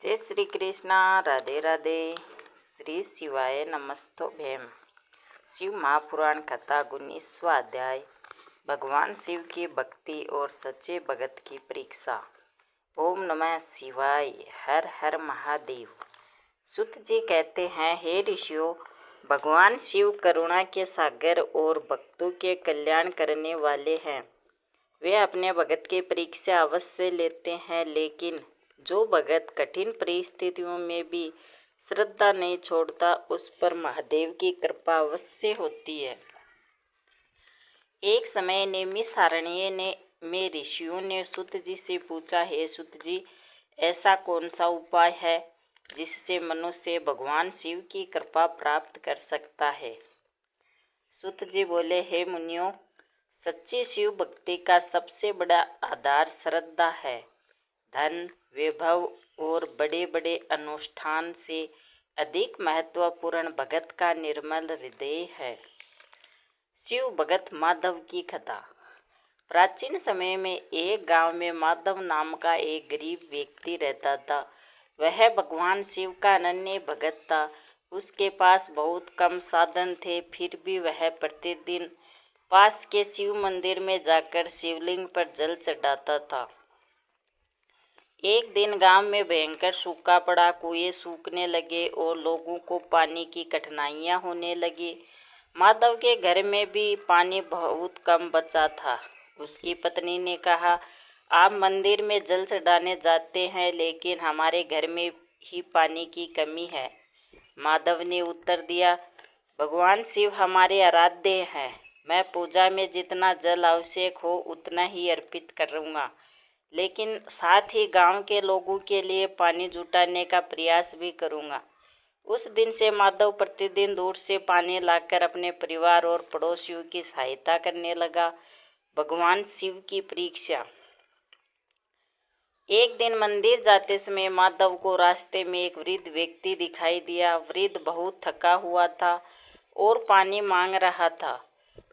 जय श्री कृष्णा। राधे राधे। श्री शिवाय नमस्तोभ्यम। शिव महापुराण कथा 19वां अध्याय। भगवान शिव की भक्ति और सच्चे भगत की परीक्षा। ओम नमः शिवाय। हर हर महादेव। सुत जी कहते हैं, हे ऋषियों, भगवान शिव करुणा के सागर और भक्तों के कल्याण करने वाले हैं। वे अपने भगत की परीक्षा अवश्य लेते हैं, लेकिन जो भगत कठिन परिस्थितियों में भी श्रद्धा नहीं छोड़ता, उस पर महादेव की कृपा अवश्य होती है। एक समय नैमिषारण्य में ऋषियों ने सुत जी से पूछा, हे सुत जी, ऐसा कौन सा उपाय है जिससे मनुष्य भगवान शिव की कृपा प्राप्त कर सकता है। सुत जी बोले, हे मुनियों, सच्ची शिव भक्ति का सबसे बड़ा आधार श्रद्धा है। धन, वैभव और बड़े बड़े अनुष्ठान से अधिक महत्वपूर्ण भगत का निर्मल हृदय है। शिव भगत माधव की कथा। प्राचीन समय में एक गांव में माधव नाम का एक गरीब व्यक्ति रहता था। वह भगवान शिव का अनन्य भगत था। उसके पास बहुत कम साधन थे, फिर भी वह प्रतिदिन पास के शिव मंदिर में जाकर शिवलिंग पर जल चढ़ाता था। एक दिन गांव में भयंकर सूखा पड़ा। कुएं सूखने लगे और लोगों को पानी की कठिनाइयां होने लगी। माधव के घर में भी पानी बहुत कम बचा था। उसकी पत्नी ने कहा, आप मंदिर में जल चढ़ाने जाते हैं, लेकिन हमारे घर में ही पानी की कमी है। माधव ने उत्तर दिया, भगवान शिव हमारे आराध्य हैं। मैं पूजा में जितना जल आवश्यक हो उतना ही अर्पित करूँगा, लेकिन साथ ही गांव के लोगों के लिए पानी जुटाने का प्रयास भी करूँगा। उस दिन से माधव प्रतिदिन दूर से पानी लाकर अपने परिवार और पड़ोसियों की सहायता करने लगा। भगवान शिव की परीक्षा। एक दिन मंदिर जाते समय माधव को रास्ते में एक वृद्ध व्यक्ति दिखाई दिया। वृद्ध बहुत थका हुआ था और पानी मांग रहा था।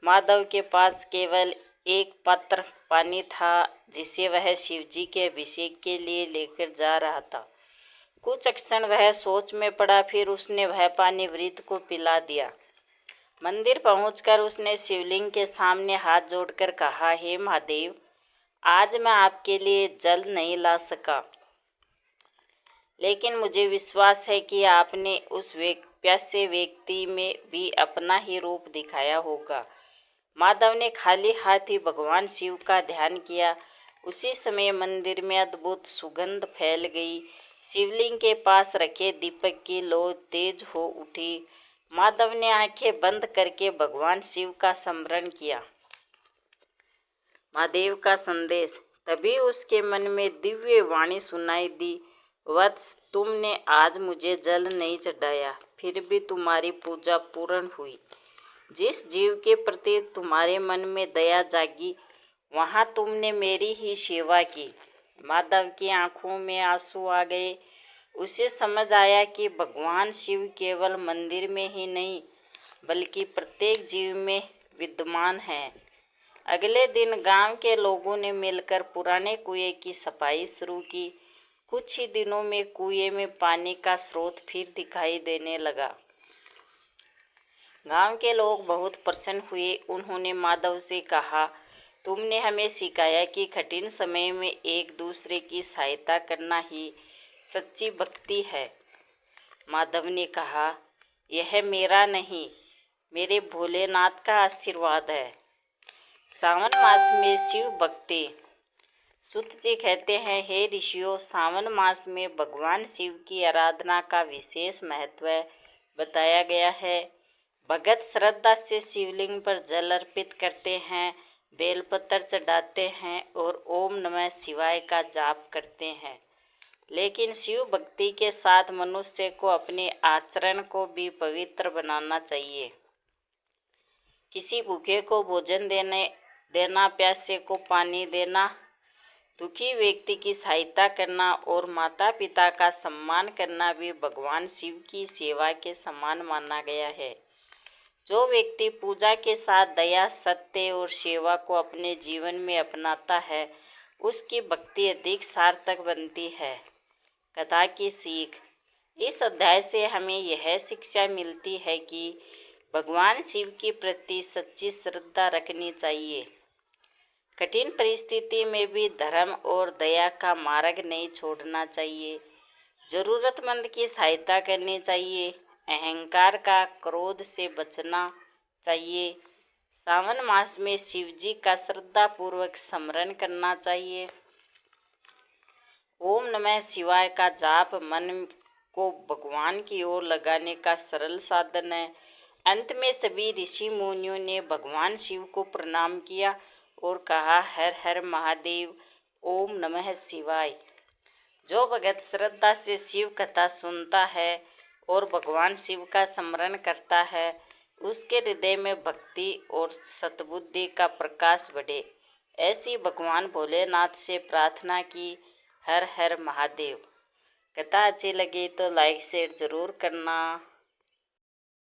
माधव के पास केवल एक पात्र पानी था, जिसे वह शिवजी के अभिषेक के लिए लेकर जा रहा था। कुछ क्षण वह सोच में पड़ा, फिर उसने वह पानी वृद्ध को पिला दिया। मंदिर पहुंचकर उसने शिवलिंग के सामने हाथ जोड़कर कहा, हे महादेव, आज मैं आपके लिए जल नहीं ला सका, लेकिन मुझे विश्वास है कि आपने उस प्यासे व्यक्ति में भी अपना ही रूप दिखाया होगा। माधव ने खाली हाथ ही भगवान शिव का ध्यान किया। उसी समय मंदिर में अद्भुत सुगंध फैल गई। शिवलिंग के पास रखे दीपक की लौ तेज हो उठी। माधव ने आंखें बंद करके भगवान शिव का स्मरण किया। महादेव का संदेश। तभी उसके मन में दिव्य वाणी सुनाई दी, वत्स, तुमने आज मुझे जल नहीं चढ़ाया, फिर भी तुम्हारी पूजा पूर्ण हुई। जिस जीव के प्रति तुम्हारे मन में दया जागी, वहाँ तुमने मेरी ही सेवा की। माधव की आंखों में आंसू आ गए। उसे समझ आया कि भगवान शिव केवल मंदिर में ही नहीं, बल्कि प्रत्येक जीव में विद्यमान है। अगले दिन गांव के लोगों ने मिलकर पुराने कुएं की सफाई शुरू की। कुछ ही दिनों में कुएं में पानी का स्रोत फिर दिखाई देने लगा। गांव के लोग बहुत प्रसन्न हुए। उन्होंने माधव से कहा, तुमने हमें सिखाया कि कठिन समय में एक दूसरे की सहायता करना ही सच्ची भक्ति है। माधव ने कहा, यह मेरा नहीं, मेरे भोलेनाथ का आशीर्वाद है। सावन मास में शिव भक्ति। सुत जी कहते हैं, हे ऋषियों, सावन मास में भगवान शिव की आराधना का विशेष महत्व बताया गया है। भगत श्रद्धा से शिवलिंग पर जल अर्पित करते हैं, बेलपत्र चढ़ाते हैं और ओम नमः शिवाय का जाप करते हैं। लेकिन शिव भक्ति के साथ मनुष्य को अपने आचरण को भी पवित्र बनाना चाहिए। किसी भूखे को भोजन देना, प्यासे को पानी देना, दुखी व्यक्ति की सहायता करना और माता पिता का सम्मान करना भी भगवान शिव की सेवा के समान माना गया है। जो व्यक्ति पूजा के साथ दया, सत्य और सेवा को अपने जीवन में अपनाता है, उसकी भक्ति अधिक सार्थक बनती है। कथा की सीख। इस अध्याय से हमें यह शिक्षा मिलती है कि भगवान शिव के प्रति सच्ची श्रद्धा रखनी चाहिए। कठिन परिस्थिति में भी धर्म और दया का मार्ग नहीं छोड़ना चाहिए। जरूरतमंद की सहायता करनी चाहिए। अहंकार का क्रोध से बचना चाहिए। सावन मास में शिव जी का श्रद्धा पूर्वक स्मरण करना चाहिए। ओम नमः शिवाय का जाप मन को भगवान की ओर लगाने का सरल साधन है। अंत में सभी ऋषि मुनियों ने भगवान शिव को प्रणाम किया और कहा, हर हर महादेव, ओम नमः शिवाय। जो भगत श्रद्धा से शिव कथा सुनता है और भगवान शिव का स्मरण करता है, उसके हृदय में भक्ति और सद्बुद्धि का प्रकाश बढ़े। ऐसी भगवान भोलेनाथ से प्रार्थना की। हर हर महादेव। कथा अच्छी लगी तो लाइक शेयर जरूर करना।